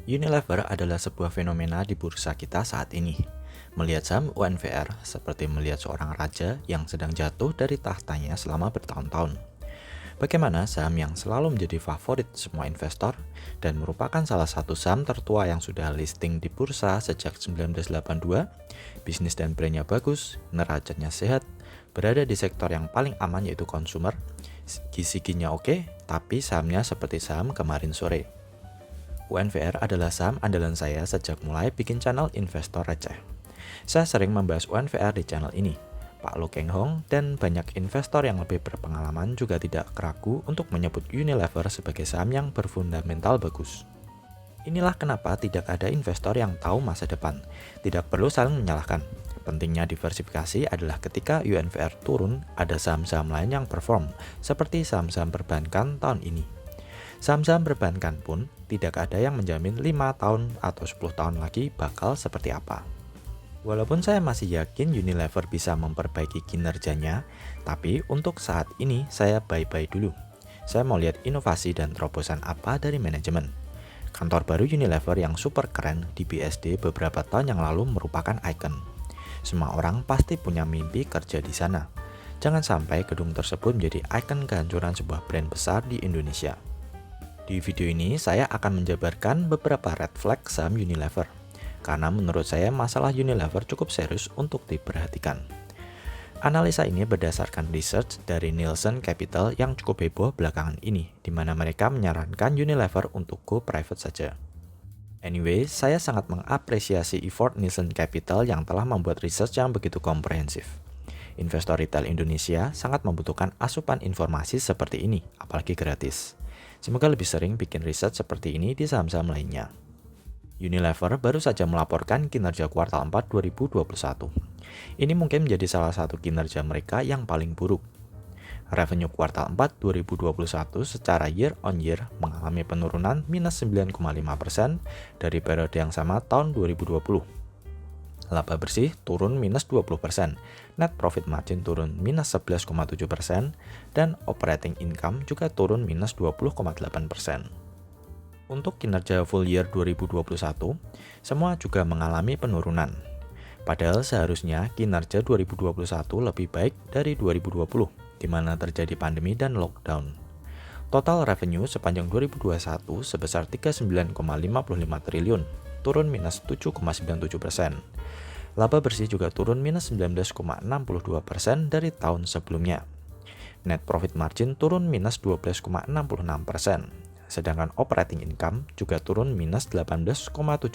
Unilever adalah sebuah fenomena di bursa kita saat ini. Melihat saham UNVR seperti melihat seorang raja yang sedang jatuh dari tahtanya selama bertahun-tahun. Bagaimana saham yang selalu menjadi favorit semua investor dan merupakan salah satu saham tertua yang sudah listing di bursa sejak 1982, bisnis dan brandnya bagus, neracanya sehat, berada di sektor yang paling aman yaitu consumer, gizi-gizinya oke, tapi sahamnya seperti saham kemarin sore. UNVR adalah saham andalan saya sejak mulai bikin channel investor receh. Saya sering membahas UNVR di channel ini. Pak Lo Keng Hong dan banyak investor yang lebih berpengalaman juga tidak ragu untuk menyebut Unilever sebagai saham yang berfundamental bagus. Inilah kenapa tidak ada investor yang tahu masa depan. Tidak perlu saling menyalahkan. Pentingnya diversifikasi adalah ketika UNVR turun, ada saham-saham lain yang perform, seperti saham-saham perbankan tahun ini. Saham-saham perbankan pun tidak ada yang menjamin 5 tahun atau 10 tahun lagi bakal seperti apa. Walaupun saya masih yakin Unilever bisa memperbaiki kinerjanya, tapi untuk saat ini saya bye-bye dulu. Saya mau lihat inovasi dan terobosan apa dari manajemen. Kantor baru Unilever yang super keren di BSD beberapa tahun yang lalu merupakan ikon. Semua orang pasti punya mimpi kerja di sana. Jangan sampai gedung tersebut menjadi ikon kehancuran sebuah brand besar di Indonesia. Di video ini saya akan menjabarkan beberapa red flag saham Unilever. Karena menurut saya masalah Unilever cukup serius untuk diperhatikan. Analisa ini berdasarkan research dari Nielsen Capital yang cukup heboh belakangan ini, di mana mereka menyarankan Unilever untuk go private saja. Anyway, saya sangat mengapresiasi effort Nielsen Capital yang telah membuat research yang begitu komprehensif. Investor retail Indonesia sangat membutuhkan asupan informasi seperti ini, apalagi gratis. Semoga lebih sering bikin research seperti ini di saham-saham lainnya. Unilever baru saja melaporkan kinerja kuartal 4 2021. Ini mungkin menjadi salah satu kinerja mereka yang paling buruk. Revenue kuartal 4 2021 secara year on year mengalami penurunan minus 9,5% dari periode yang sama tahun 2020. Laba bersih turun minus 20%, net profit margin turun minus 11,7%, dan operating income juga turun minus 20,8%. Untuk kinerja full year 2021, semua juga mengalami penurunan. Padahal seharusnya kinerja 2021 lebih baik dari 2020, di mana terjadi pandemi dan lockdown. Total revenue sepanjang 2021 sebesar 39,55 triliun, turun minus 7,97%. Laba bersih juga turun minus 19,62% dari tahun sebelumnya. Net profit margin turun minus 12,66%. Sedangkan operating income juga turun minus 18,79%.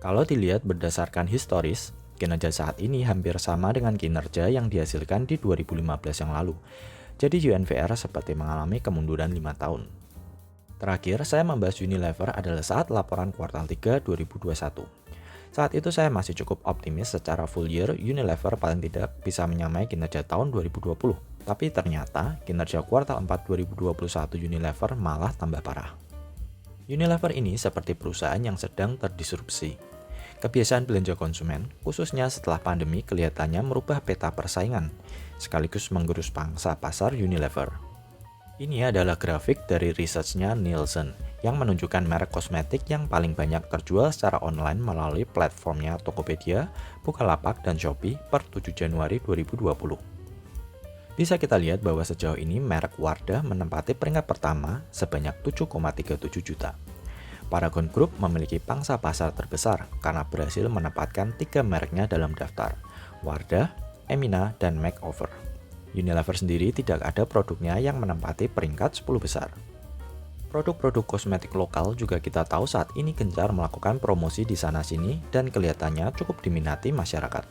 Kalau dilihat berdasarkan historis, kinerja saat ini hampir sama dengan kinerja yang dihasilkan di 2015 yang lalu. Jadi UNVR seperti mengalami kemunduran 5 tahun. Terakhir, saya membahas Unilever adalah saat laporan kuartal 3 2021. Saat itu saya masih cukup optimis secara full year Unilever paling tidak bisa menyamai kinerja tahun 2020. Tapi ternyata kinerja kuartal 4 2021 Unilever malah tambah parah. Unilever ini seperti perusahaan yang sedang terdisrupsi. Kebiasaan belanja konsumen, khususnya setelah pandemi kelihatannya merubah peta persaingan, sekaligus menggerus pangsa pasar Unilever. Ini adalah grafik dari researchnya Nielsen yang menunjukkan merek kosmetik yang paling banyak terjual secara online melalui platformnya Tokopedia, Bukalapak, dan Shopee per 7 Januari 2020. Bisa kita lihat bahwa sejauh ini merek Wardah menempati peringkat pertama sebanyak 7,37 juta. Paragon Group memiliki pangsa pasar terbesar karena berhasil menempatkan 3 mereknya dalam daftar, Wardah, Emina, dan Makeover. Unilever sendiri tidak ada produknya yang menempati peringkat 10 besar. Produk-produk kosmetik lokal juga kita tahu saat ini gencar melakukan promosi di sana-sini dan kelihatannya cukup diminati masyarakat.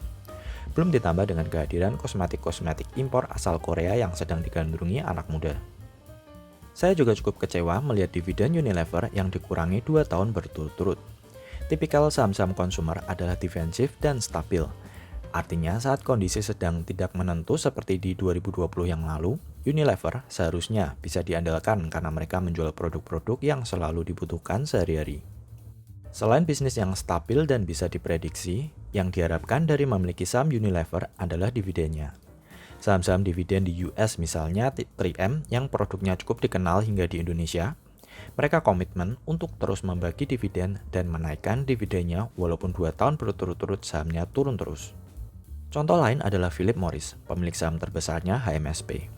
Belum ditambah dengan kehadiran kosmetik-kosmetik impor asal Korea yang sedang digandrungi anak muda. Saya juga cukup kecewa melihat dividen Unilever yang dikurangi 2 tahun berturut-turut. Tipikal saham-saham konsumer adalah defensif dan stabil. Artinya saat kondisi sedang tidak menentu seperti di 2020 yang lalu, Unilever seharusnya bisa diandalkan karena mereka menjual produk-produk yang selalu dibutuhkan sehari-hari. Selain bisnis yang stabil dan bisa diprediksi, yang diharapkan dari memiliki saham Unilever adalah dividennya. Saham-saham dividen di US misalnya 3M yang produknya cukup dikenal hingga di Indonesia, Mereka komitmen untuk terus membagi dividen dan menaikkan dividennya walaupun 2 tahun berturut-turut sahamnya turun terus. Contoh lain adalah Philip Morris, pemilik saham terbesarnya HMSP.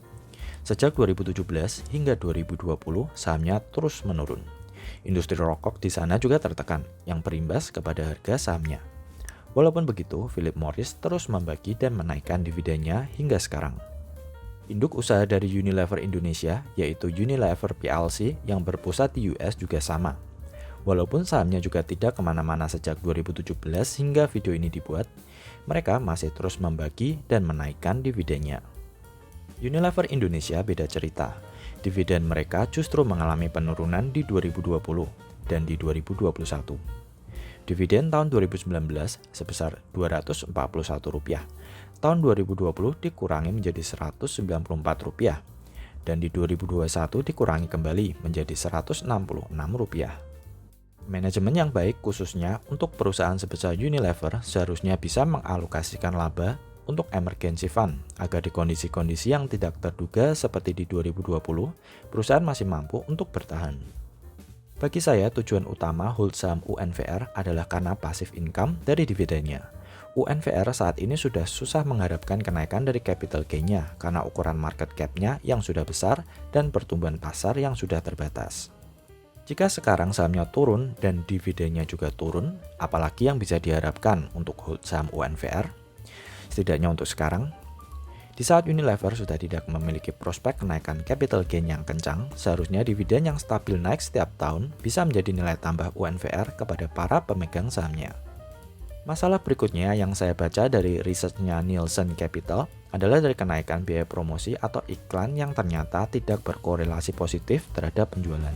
Sejak 2017 hingga 2020, sahamnya terus menurun. Industri rokok di sana juga tertekan, yang berimbas kepada harga sahamnya. Walaupun begitu, Philip Morris terus membagi dan menaikkan dividennya hingga sekarang. Induk usaha dari Unilever Indonesia, yaitu Unilever PLC yang berpusat di US juga sama. Walaupun sahamnya juga tidak kemana-mana sejak 2017 hingga video ini dibuat, mereka masih terus membagi dan menaikkan dividennya. Unilever Indonesia beda cerita. Dividen mereka justru mengalami penurunan di 2020 dan di 2021. Dividen tahun 2019 sebesar Rp241, tahun 2020 dikurangi menjadi Rp194, dan di 2021 dikurangi kembali menjadi Rp166. Manajemen yang baik khususnya untuk perusahaan sebesar Unilever seharusnya bisa mengalokasikan laba untuk emergency fund agar di kondisi-kondisi yang tidak terduga seperti di 2020, perusahaan masih mampu untuk bertahan. Bagi saya, tujuan utama hold saham UNVR adalah karena passive income dari dividennya. UNVR saat ini sudah susah mengharapkan kenaikan dari capital gain-nya karena ukuran market cap-nya yang sudah besar dan pertumbuhan pasar yang sudah terbatas. Jika sekarang sahamnya turun dan dividennya juga turun, apalagi yang bisa diharapkan untuk hold saham UNVR? Setidaknya untuk sekarang, di saat Unilever sudah tidak memiliki prospek kenaikan capital gain yang kencang, seharusnya dividen yang stabil naik setiap tahun bisa menjadi nilai tambah UNVR kepada para pemegang sahamnya. Masalah berikutnya yang saya baca dari risetnya Nielsen Capital adalah dari kenaikan biaya promosi atau iklan yang ternyata tidak berkorelasi positif terhadap penjualan.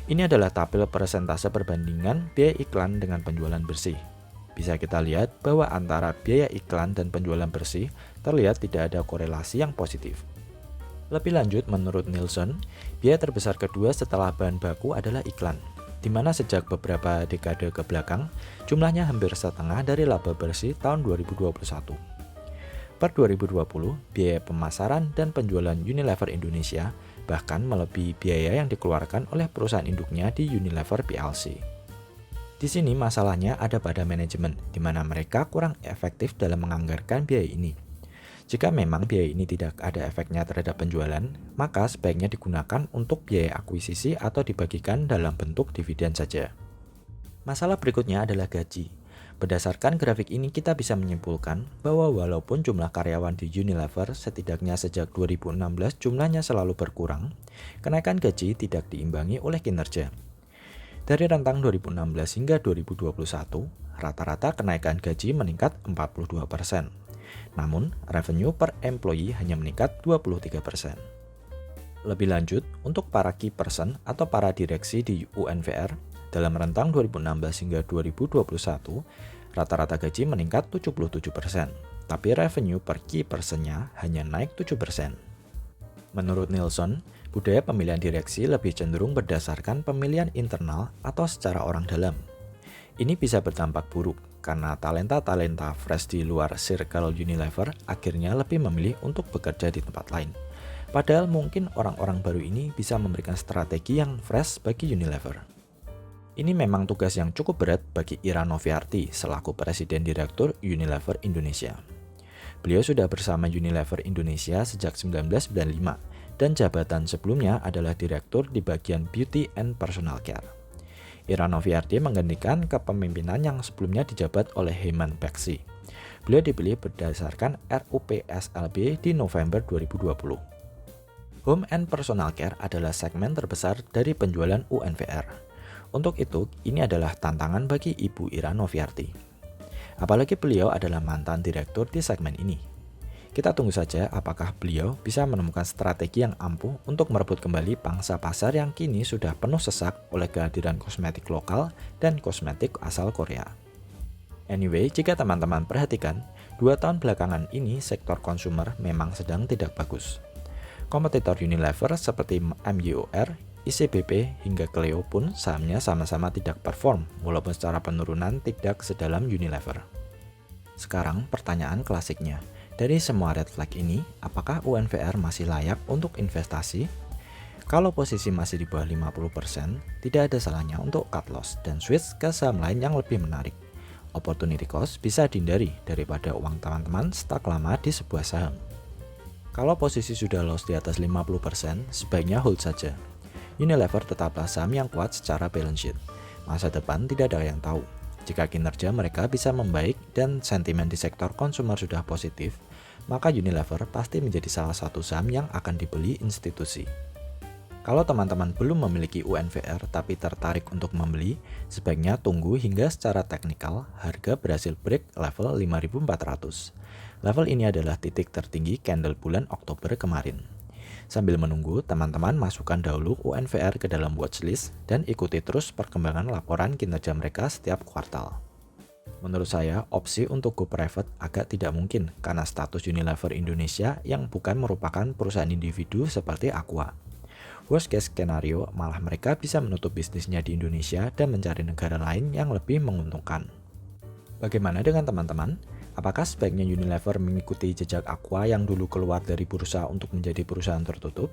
Ini adalah tabel persentase perbandingan biaya iklan dengan penjualan bersih. Bisa kita lihat bahwa antara biaya iklan dan penjualan bersih terlihat tidak ada korelasi yang positif. Lebih lanjut, menurut Nielsen, biaya terbesar kedua setelah bahan baku adalah iklan, di mana sejak beberapa dekade ke belakang, jumlahnya hampir setengah dari laba bersih tahun 2021. Per 2020, biaya pemasaran dan penjualan Unilever Indonesia bahkan melebihi biaya yang dikeluarkan oleh perusahaan induknya di Unilever PLC. Di sini masalahnya ada pada manajemen, di mana mereka kurang efektif dalam menganggarkan biaya ini. Jika memang biaya ini tidak ada efeknya terhadap penjualan, maka sebaiknya digunakan untuk biaya akuisisi atau dibagikan dalam bentuk dividen saja. Masalah berikutnya adalah gaji. Berdasarkan grafik ini kita bisa menyimpulkan bahwa walaupun jumlah karyawan di Unilever setidaknya sejak 2016 jumlahnya selalu berkurang, kenaikan gaji tidak diimbangi oleh kinerja. Dari rentang 2016 hingga 2021, rata-rata kenaikan gaji meningkat 42%. Namun, revenue per employee hanya meningkat 23%. Lebih lanjut, untuk para key person atau para direksi di UNVR, dalam rentang 2016 hingga 2021, rata-rata gaji meningkat 77%, tapi revenue per key person-nya hanya naik 7%. Menurut Nielsen, budaya pemilihan direksi lebih cenderung berdasarkan pemilihan internal atau secara orang dalam. Ini bisa berdampak buruk karena talenta-talenta fresh di luar circle Unilever akhirnya lebih memilih untuk bekerja di tempat lain. Padahal mungkin orang-orang baru ini bisa memberikan strategi yang fresh bagi Unilever. Ini memang tugas yang cukup berat bagi Ira Noviarty selaku Presiden Direktur Unilever Indonesia. Beliau sudah bersama Unilever Indonesia sejak 1995 dan jabatan sebelumnya adalah Direktur di bagian Beauty and Personal Care. Ira Noviarty menggantikan kepemimpinan yang sebelumnya dijabat oleh Heman Bakshi. Beliau dipilih berdasarkan RUPSLB di November 2020. Home and Personal Care adalah segmen terbesar dari penjualan UNVR. Untuk itu, ini adalah tantangan bagi Ibu Ira Noviarty. Apalagi beliau adalah mantan direktur di segmen ini. Kita tunggu saja apakah beliau bisa menemukan strategi yang ampuh untuk merebut kembali pangsa pasar yang kini sudah penuh sesak oleh kehadiran kosmetik lokal dan kosmetik asal Korea. Anyway, jika teman-teman perhatikan, 2 tahun belakangan ini sektor konsumer memang sedang tidak bagus. Kompetitor Unilever seperti MYOR, ICBP hingga Cleo pun sahamnya sama-sama tidak perform walaupun secara penurunan tidak sedalam Unilever. Sekarang pertanyaan klasiknya, dari semua red flag ini, apakah UNVR masih layak untuk investasi? Kalau posisi masih di bawah 50%, tidak ada salahnya untuk cut loss dan switch ke saham lain yang lebih menarik. Opportunity cost bisa dihindari daripada uang teman-teman stuck lama di sebuah saham. Kalau posisi sudah loss di atas 50%, sebaiknya hold saja. Unilever tetaplah saham yang kuat secara balance sheet. Masa depan tidak ada yang tahu. Jika kinerja mereka bisa membaik dan sentimen di sektor konsumer sudah positif, maka Unilever pasti menjadi salah satu saham yang akan dibeli institusi. Kalau teman-teman belum memiliki UNVR tapi tertarik untuk membeli, sebaiknya tunggu hingga secara teknikal harga berhasil break level 5.400. Level ini adalah titik tertinggi candle bulan Oktober kemarin. Sambil menunggu, teman-teman masukkan dahulu UNVR ke dalam watchlist dan ikuti terus perkembangan laporan kinerja mereka setiap kuartal. Menurut saya, opsi untuk go private agak tidak mungkin karena status Unilever Indonesia yang bukan merupakan perusahaan individu seperti Aqua. Worst case skenario, malah mereka bisa menutup bisnisnya di Indonesia dan mencari negara lain yang lebih menguntungkan. Bagaimana dengan teman-teman? Apakah sebaiknya Unilever mengikuti jejak Aqua yang dulu keluar dari bursa untuk menjadi perusahaan tertutup?